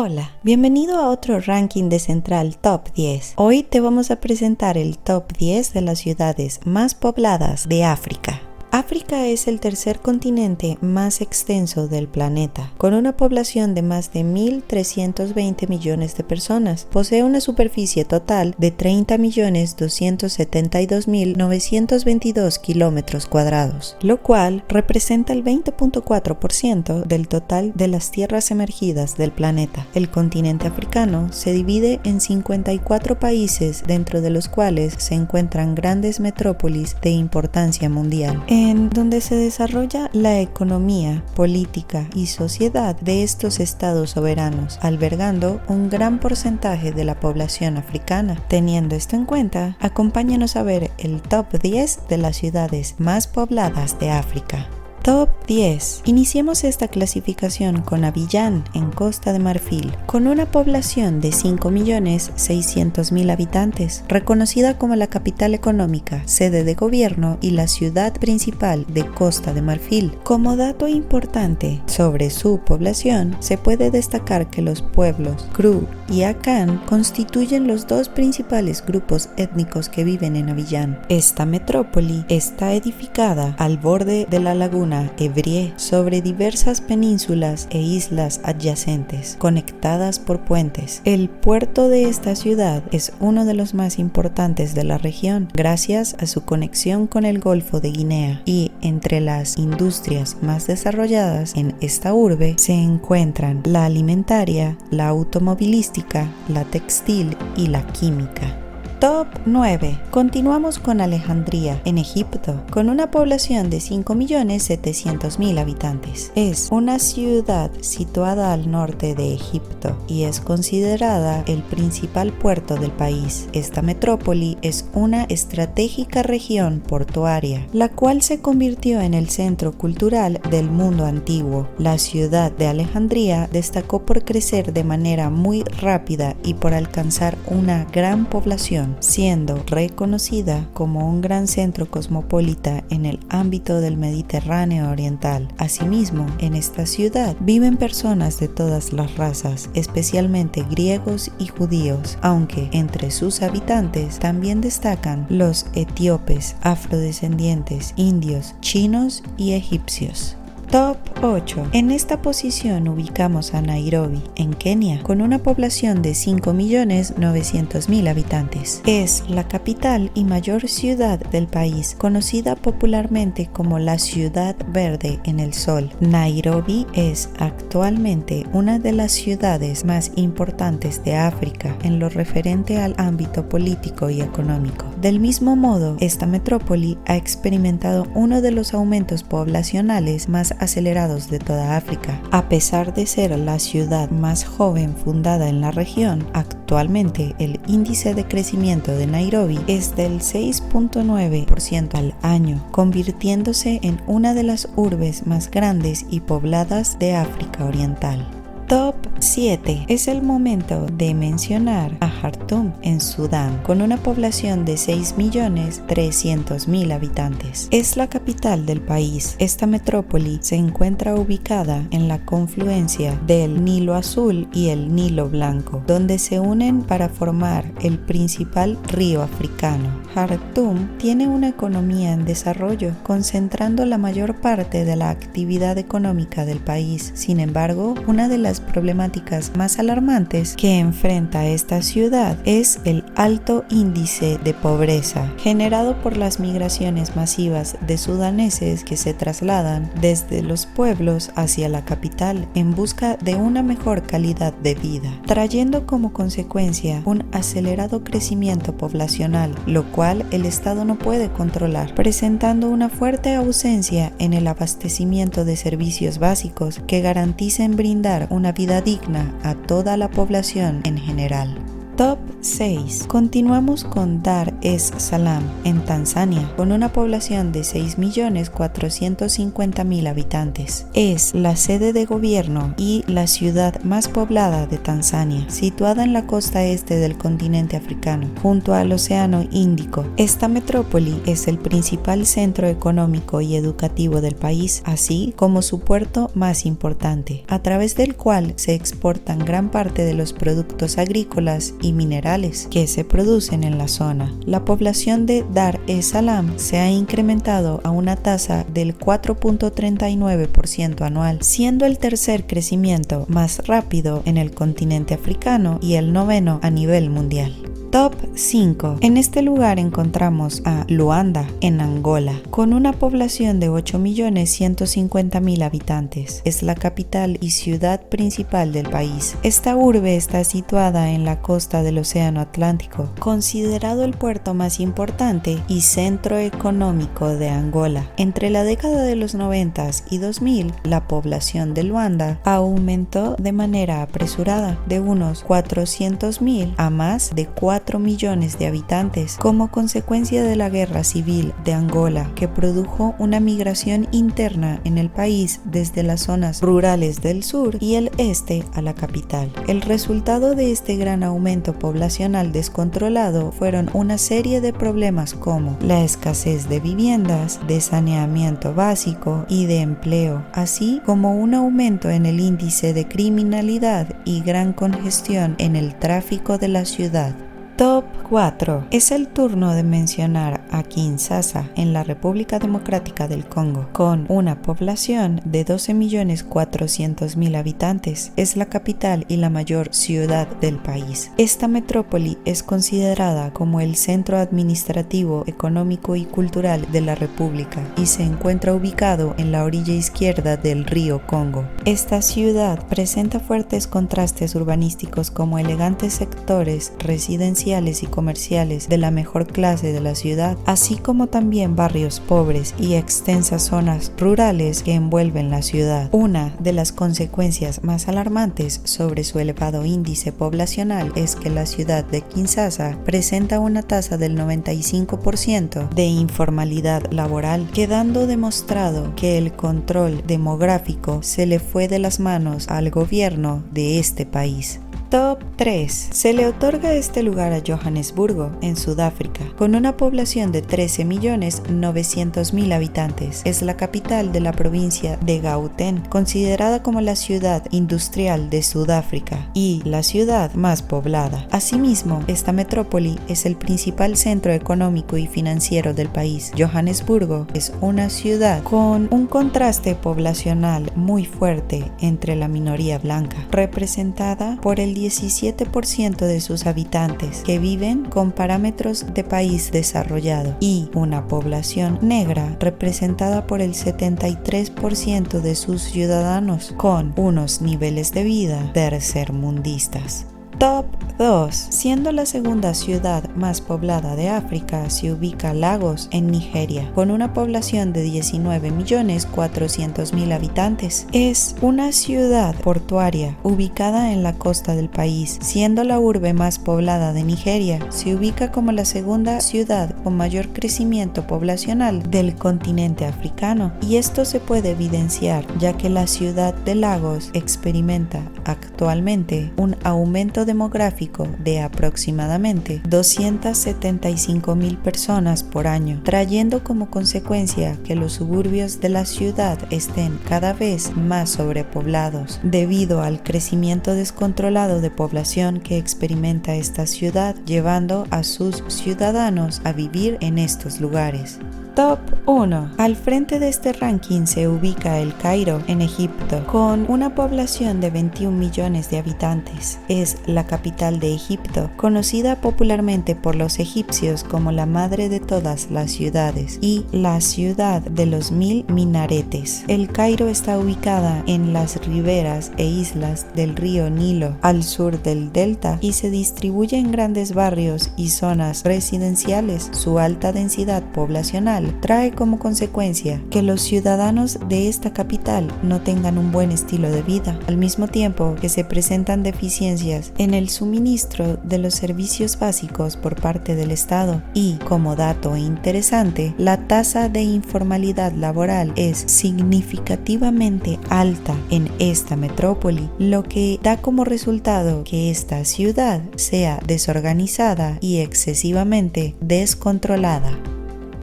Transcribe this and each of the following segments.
Hola, bienvenido a otro ranking de Central Top 10. Hoy te vamos a presentar el Top 10 de las ciudades más pobladas de África. África es el tercer continente más extenso del planeta, con una población de más de 1.320 millones de personas. Posee una superficie total de 30.272.922 kilómetros cuadrados, lo cual representa el 20.4% del total de las tierras emergidas del planeta. El continente africano se divide en 54 países, dentro de los cuales se encuentran grandes metrópolis de importancia mundial, en donde se desarrolla la economía, política y sociedad de estos estados soberanos, albergando un gran porcentaje de la población africana. Teniendo esto en cuenta, acompáñanos a ver el top 10 de las ciudades más pobladas de África. Top 10. Iniciemos esta clasificación con Abiyán, en Costa de Marfil, con una población de 5.600.000 habitantes, reconocida como la capital económica, sede de gobierno y la ciudad principal de Costa de Marfil. Como dato importante sobre su población, se puede destacar que los pueblos Kru y Akan constituyen los dos principales grupos étnicos que viven en Abiyán. Esta metrópoli está edificada al borde de la laguna Evrie, sobre diversas penínsulas e islas adyacentes, conectadas por puentes. El puerto de esta ciudad es uno de los más importantes de la región, gracias a su conexión con el Golfo de Guinea, y entre las industrias más desarrolladas en esta urbe se encuentran la alimentaria, la automovilística, la textil y la química. Top 9. Continuamos con Alejandría, en Egipto, con una población de 5.700.000 habitantes. Es una ciudad situada al norte de Egipto y es considerada el principal puerto del país. Esta metrópoli es una estratégica región portuaria, la cual se convirtió en el centro cultural del mundo antiguo. La ciudad de Alejandría destacó por crecer de manera muy rápida y por alcanzar una gran población, siendo reconocida como un gran centro cosmopolita en el ámbito del Mediterráneo oriental. Asimismo, en esta ciudad viven personas de todas las razas, especialmente griegos y judíos, aunque entre sus habitantes también destacan los etíopes, afrodescendientes, indios, chinos y egipcios. Top 8. En esta posición ubicamos a Nairobi, en Kenia, con una población de 5.900.000 habitantes. Es la capital y mayor ciudad del país, conocida popularmente como la Ciudad Verde en el Sol. Nairobi es actualmente una de las ciudades más importantes de África en lo referente al ámbito político y económico. Del mismo modo, esta metrópoli ha experimentado uno de los aumentos poblacionales más acelerados de toda África. A pesar de ser la ciudad más joven fundada en la región, actualmente el índice de crecimiento de Nairobi es del 6.9% al año, convirtiéndose en una de las urbes más grandes y pobladas de África Oriental. Top 7. Es el momento de mencionar a Jartum, en Sudán, con una población de 6.300.000 habitantes. Es la capital del país. Esta metrópoli se encuentra ubicada en la confluencia del Nilo Azul y el Nilo Blanco, donde se unen para formar el principal río africano. Jartum tiene una economía en desarrollo, concentrando la mayor parte de la actividad económica del país. Sin embargo, una de las problemáticas más alarmantes que enfrenta esta ciudad es el alto índice de pobreza, generado por las migraciones masivas de sudaneses que se trasladan desde los pueblos hacia la capital en busca de una mejor calidad de vida, trayendo como consecuencia un acelerado crecimiento poblacional, lo cual el Estado no puede controlar, presentando una fuerte ausencia en el abastecimiento de servicios básicos que garanticen brindar una vida digna a toda la población en general. Top 6. Continuamos con Dar es Salaam, en Tanzania, con una población de 6.450.000 habitantes. Es la sede de gobierno y la ciudad más poblada de Tanzania, situada en la costa este del continente africano, junto al Océano Índico. Esta metrópoli es el principal centro económico y educativo del país, así como su puerto más importante, a través del cual se exportan gran parte de los productos agrícolas y minerales que se producen en la zona. La población de Dar es Salaam se ha incrementado a una tasa del 4.39% anual, siendo el tercer crecimiento más rápido en el continente africano y el noveno a nivel mundial. Top 5. En este lugar encontramos a Luanda, en Angola, con una población de 8.150.000 habitantes. Es la capital y ciudad principal del país. Esta urbe está situada en la costa del Océano Atlántico, considerado el puerto más importante y centro económico de Angola. Entre la década de los 90 y 2000, la población de Luanda aumentó de manera apresurada, de unos 400.000 a más de 4 millones de habitantes, como consecuencia de la guerra civil de Angola, que produjo una migración interna en el país desde las zonas rurales del sur y el este a la capital. El resultado de este gran aumento poblacional descontrolado fueron una serie de problemas como la escasez de viviendas, de saneamiento básico y de empleo, así como un aumento en el índice de criminalidad y gran congestión en el tráfico de la ciudad. Top 4. Es el turno de mencionar a Kinshasa, en la República Democrática del Congo, con una población de 12.400.000 habitantes. Es la capital y la mayor ciudad del país. Esta metrópoli es considerada como el centro administrativo, económico y cultural de la República y se encuentra ubicado en la orilla izquierda del río Congo. Esta ciudad presenta fuertes contrastes urbanísticos como elegantes sectores residenciales y comerciales de la mejor clase de la ciudad, así como también barrios pobres y extensas zonas rurales que envuelven la ciudad. Una de las consecuencias más alarmantes sobre su elevado índice poblacional es que la ciudad de Kinshasa presenta una tasa del 95% de informalidad laboral, quedando demostrado que el control demográfico se le fue de las manos al gobierno de este país. Top 3. Se le otorga este lugar a Johannesburgo, en Sudáfrica, con una población de 13.900.000 habitantes. Es la capital de la provincia de Gauteng, considerada como la ciudad industrial de Sudáfrica y la ciudad más poblada. Asimismo, esta metrópoli es el principal centro económico y financiero del país. Johannesburgo es una ciudad con un contraste poblacional muy fuerte entre la minoría blanca, representada por el 17% de sus habitantes que viven con parámetros de país desarrollado y una población negra representada por el 73% de sus ciudadanos con unos niveles de vida tercermundistas. Top 2. Siendo la segunda ciudad más poblada de África, se ubica Lagos, en Nigeria, con una población de 19.400.000 habitantes. Es una ciudad portuaria ubicada en la costa del país. Siendo la urbe más poblada de Nigeria, se ubica como la segunda ciudad con mayor crecimiento poblacional del continente africano. Y esto se puede evidenciar ya que la ciudad de Lagos experimenta actualmente un aumento demográfico de aproximadamente 275.000 personas por año, trayendo como consecuencia que los suburbios de la ciudad estén cada vez más sobrepoblados, debido al crecimiento descontrolado de población que experimenta esta ciudad, llevando a sus ciudadanos a vivir en estos lugares. Top 1. Al frente de este ranking se ubica El Cairo, en Egipto, con una población de 21 millones de habitantes. Es la capital de Egipto, conocida popularmente por los egipcios como la madre de todas las ciudades y la ciudad de los 1000 minaretes. El Cairo está ubicada en las riberas e islas del río Nilo, al sur del delta, y se distribuye en grandes barrios y zonas residenciales. Su alta densidad poblacional global trae como consecuencia que los ciudadanos de esta capital no tengan un buen estilo de vida, al mismo tiempo que se presentan deficiencias en el suministro de los servicios básicos por parte del Estado. Y, como dato interesante, la tasa de informalidad laboral es significativamente alta en esta metrópoli, lo que da como resultado que esta ciudad sea desorganizada y excesivamente descontrolada.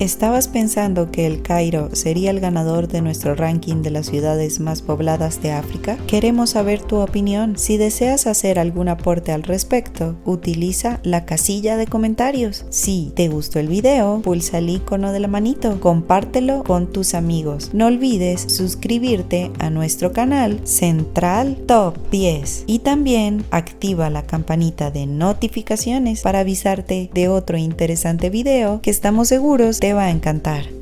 ¿Estabas pensando que El Cairo sería el ganador de nuestro ranking de las ciudades más pobladas de África? Queremos saber tu opinión. Si deseas hacer algún aporte al respecto, utiliza la casilla de comentarios. Si te gustó el video, pulsa el icono de la manito, compártelo con tus amigos. No olvides suscribirte a nuestro canal Central Top 10 y también activa la campanita de notificaciones para avisarte de otro interesante video que estamos seguros te va a encantar.